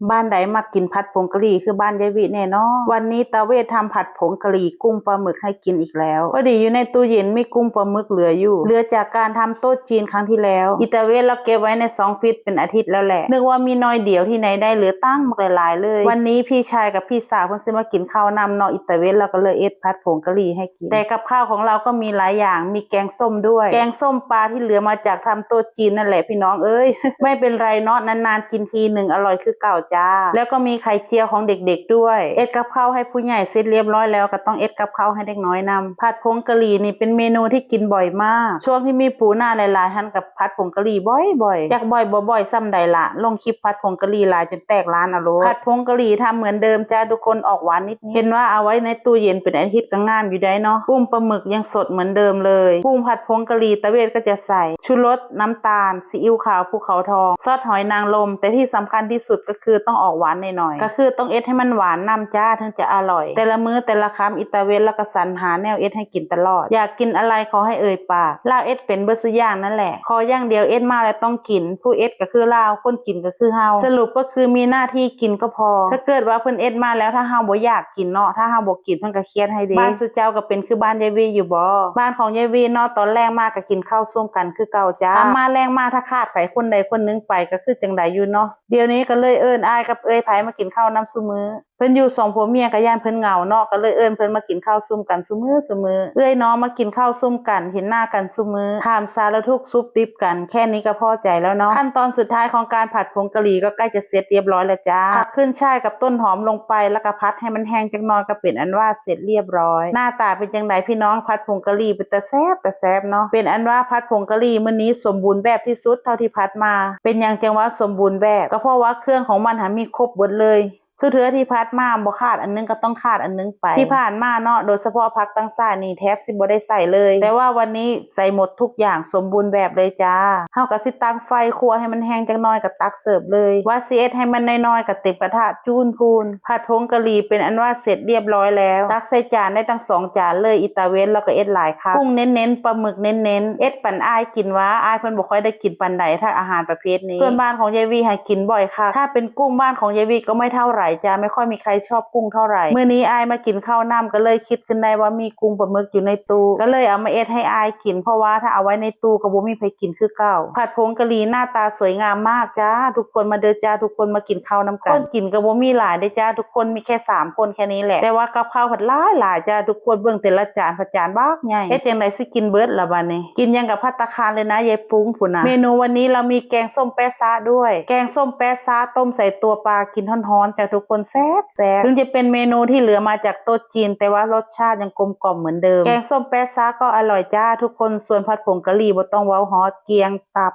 บ้านใดมากินผัดผงกะหรี่คือบ้านยายวิแน่นอนวันนี้ตาเวททำผัดผงกะหรี่กุ้งปลาหมึกให้กินอีกแล้วพอดีอยู่ในตู้เย็นมีกุ้งปลาหมึกเหลืออยู่เหลือจากการทำโต๊ะจีนครั้งที่แล้วอีตาเวทเราเก็บไว้ใน2 ฟรีซเป็นอาทิตย์แล้วแหละนึกว่ามีน้อยเดียวที่ไหนได้เหลือตั้งหลายๆเลยวันนี้พี่ชายกับพี่สาวเพิ่นซื้อมากินข้าวนำเนาะอีตาเวทเราก็เลยเอ็ดผัดผงกะหรี่ให้กินแต่กับข้าวของเราก็มีหลายอย่างมีแกงส้มด้วยแกงส้มปลาที่เหลือมาจากทำโต๊ะจีนนั่นแหละพี่น้องเอ้ย ไม่เป็นไรเนาะนานๆกินทีหนึ่งอร่อยคือเก่าจ้าแล้วก็มีไข่เจียวของเด็กๆด้วยเอ็ดกับข้าวให้ผู้ใหญ่เสร็จเรียบร้อยแล้วก็ต้องเอ็ดกับข้าวให้เด็กน้อยนำผัดผงกะหรี่นี่เป็นเมนูที่กินบ่อยมากช่วงที่มีปูหน้าหลายๆท่านกับผัดผงกะหรี่บ่อยๆอยากบ่อยบ่อยซ้ำใดละลงคลิปผัดผงกะหรี่หลายจนแตกร้านอะโลผัดผงกะหรี่ทำเหมือนเดิมจ้าทุกคนออกหวานนิดๆเห็นว่าเอาไว้ในตู้เย็นเป็นอาทิตย์ก็งามอยู่ได้เนาะกุ้งปลาหมึกยังสดเหมือนเดิมเลยกุ้งผัดผงกะหรี่ตะเวทก็จะใส่ชูรสน้ำตาลซีอิ๊วขาวภูเขาทองซอสหอยนางรมแต่ที่สำคัญที่สุดก็คือต้องออกหวานหน่อยๆก็คือต้องเอ็ดให้มันหวานนำจ้าถึงจะอร่อยแต่ละมื้อแต่ละคำอิตาเวนแล้วก็สรรหาแนวเอ็ดให้กินตลอดอยากกินอะไรขอให้เอ่ยปากลาวเอ็ดเป็นเบิดซุอย่างนั่นแหละขออย่างเดียวเอ็ดมาแล้วต้องกินผู้เอ็ดก็คือลาวคนกินก็คือเฮาสรุปก็คือมีหน้าที่กินก็พอถ้าเกิดว่าเพิ่นเอ็ดมาแล้วถ้าเฮาบ่อยากกินเนาะถ้าเฮาบ่กินเพิ่นก็เครียดให้เด้บ้านสุเจ้าก็เป็นคือบ้านยายวีอยู่บ่บ้านของยายวีเนาะตอนแรกมาก็กินข้าวส้มกันคือเก่าจ้ามาแรงมาถ้าขาดไผคนใดคนนึงไปก็คือจังไดอยู่เนาะเดี๋ยวนี้ก็เลยเอิ้นอ้ายกับเอ้ยไผมากินข้าวน้ำซุมื้อเพิ่นอยู่2ผัวเมียก็ย่านเพิ่นเหงาเนาะก็เลยเอิ้นเพิ่นมากินข้าวซุ่มกันซุมื้อเอ้ยน้องมากินข้าวซุ่มกันเห็นหน้ากันซุมื้อถามสารทุกข์ซุบดิบกันแค่นี้ก็พอใจแล้วเนาะขั้นตอนสุดท้ายของการผัดผงกะหรี่ก็ใกล้จะเสร็จเรียบร้อยแล้วจ้าผักขึ้นฉ่ายกับต้นหอมลงไปแล้วก็ผัดให้มันแห้งจักหน่อยก็เป็นอันว่าเสร็จเรียบร้อยหน้าตาเป็นจังไดพี่น้องผัดผงกะหรี่เป็นตาแซ่บเนาะเป็นอันว่าผัดผงกะหรี่มื้อนี้สมบูรณ์แบบที่สุดเท่าที่ผัดมาเป็นหยังจังว่าสมบูรณ์แบบก็เพราะว่าเครื่องของมันมีครบหมดเลยสุดเทือที่พัดมาบ่ขาดอันนึงก็ต้องขาดอันนึงไปที่ผ่านมาเนาะโดยเฉพาะผักตั้งซ่านี่แทบสิบ่ได้ใส่เลยแต่ว่าวันนี้ใส่หมดทุกอย่างสมบูรณ์แบบเลยจ้าเฮาก็สิตั้งไฟคั่วให้มันแห้งจักหน่อยก็ตักเสิร์ฟเลยว่าสิเอ็ดให้มันน้อยๆก็เต็มกระทะจูนพูนผัดผงกะหรี่เป็นอันว่าเสร็จเรียบร้อยแล้วตักใส่จานได้ตั้ง2 จานเลยอิตาเวนแล้วก็เอ็ดหลายครับกุ้งเน้นๆปลาหมึกเน้นๆเอ็ดปันอ้ายกินว่าอ้ายเพิ่นบ่ค่อยได้กินปานใดถ้าอาหารประเภทนี้ส่วนบ้านของยายวีให้กินบ่อยค่ะถ้าเป็นกุ้งบ้านของยายวีก็ไม่เท่าไหร่จ้าไม่ค่อยมีใครชอบกุ้งเท่าไหร่มื้อนี้อายมากินข้าวน้ำก็เลยคิดขึ้นได้ว่ามีกุ้งปลาหมึกอยู่ในตู้ก็เลยเอามาเอ็ดให้อายกินเพราะว่าถ้าเอาไว้ในตู้ก็บ่มีใครกินคือเก่าผัดผงกะหรี่หน้าตาสวยงามมากจ้าทุกคนมาเด้อจ้าทุกคนมากินข้าวน้ำกันคนกินก็บ่มีหลายเด้อจ้าทุกคนมีแค่3 คนแค่นี้แหละแต่ว่ากับข้าวผัดหลายจ้าทุกคนเบิ่งแต่ละจานผัดจานบักใหญ่เฮ็ดจังได๋สิกินเบิดล่ะบัดนี้กินยังกับภัตตาคารเลยนะยายปุ้งพุ่นน่ะเมนูวันนี้เรามีแกงส้มแป๊ะซะด้วยแกงส้มแป๊ะซะต้มใส่ตัวปลากินร้อนๆจ้าทุกคนแซ่บถึงจะเป็นเมนูที่เหลือมาจากโต๊ะจีนแต่ว่ารสชาติยังกลมกล่อมเหมือนเดิมแกงส้มแป๊ะซะก็อร่อยจ้าทุกคนส่วนผัดผงกะหรี่บ่ต้องเว้าฮอดเกียงตับ